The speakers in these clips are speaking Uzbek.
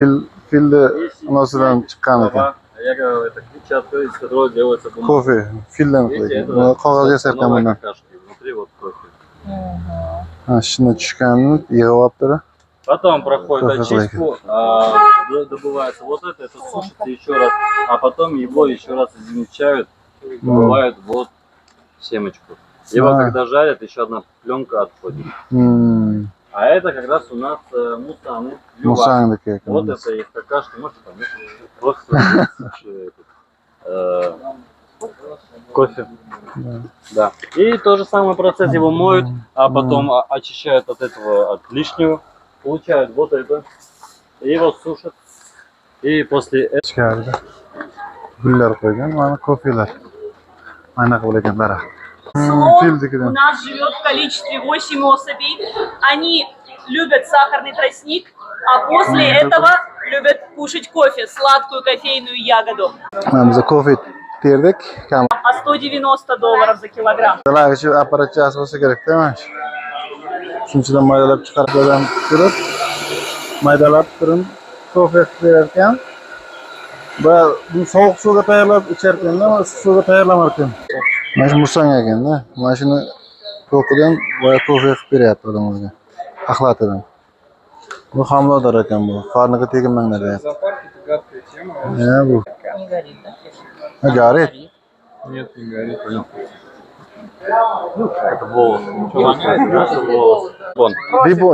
Filni nosidan chiqqan ekan. Я говорю, это клетчатка, из которой делается бумага. Kofe, fildan qilingan. Buni qog'oz yasarkan bundan. Внутри вот кофе. Ha, shuni tushganini yig'ib olibdi. Потом проходит Кофе очистку, добывается вот это сушится еще раз, а потом его еще раз измельчают, добывают вот семечку. Его когда жарят, еще одна пленка отходит. А это как раз у нас мусаны. Мусаны такие. Вот это их какашки, может там просто кофе. Да. И тот же самый процесс, его моют, а потом очищают от этого, от лишнего, получают вот это, и его сушат. И после этого... Gullar qo'ygan, mana kofelar. Mana qilib ekanlar. У нас живет в количестве 8 особей. Они любят сахарный тростник, а после этого любят кушать кофе, сладкую кофейную ягоду. Biz kofe terdik. А $190 за килограмм. Dalag'ichi apparatchasi bo'lsa kerak-da mana shu. Shunchadan maydalab chiqarib turib, maydalab turib kofe berar ekan. Va bu sovuq suvga tayyorlab icharkan, issiq suvga tayyorlamar ekan. Mana shu musang ekanda, mana shuni to'qidan va kofe qilib beryapti odamlarga. Axlatidan. Bu homilador ekan bu. Qorniga tegmanglar deyapti. Bu. Не горит, да? Горит? Нет, не горит. Это волос. Это волос. Вон.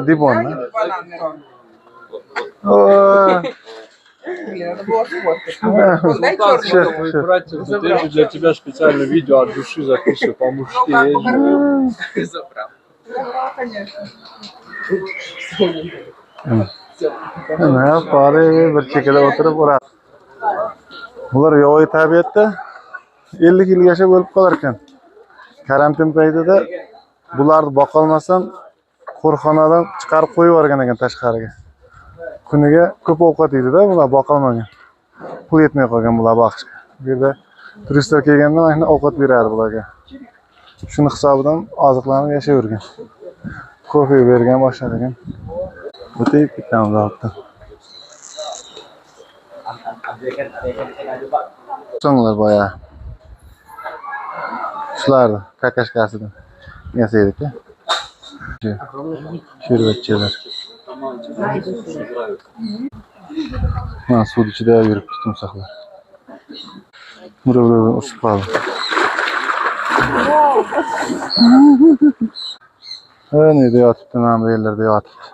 Дибон, да? Братья, ты для тебя специально видео от души записываю по-мужски. Ne pare bir chekada o'tirib uradi. Bular yo'y tabiatda 50 yil yashab o'lib qolar ekan. Karantin paytida bularni boqolmasdan qo'rxonadan chiqarib qo'yib yuborgan ekan tashqariga. Kuniga ko'p ovqat yeydi-da, bular boqolmagan. Pul yetmay qolgan bular boqishga. Bu yerda turistlar kelganda mana shunday ovqat beradi bularga. Shuni hisobidan oziqlanib yashayvergan. Kofe bergan boshlagan. O'tib ketamiz ortda. So'nglar boya. Shularni kakashkasidan yasaydik-a. Sherbetchilar. Mana suv ichida yuribdi timsohlar. Mura o'sib qoldi. Ne de yotibdi, mana bu yerlarda yotibdi.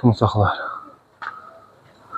Timsohlar.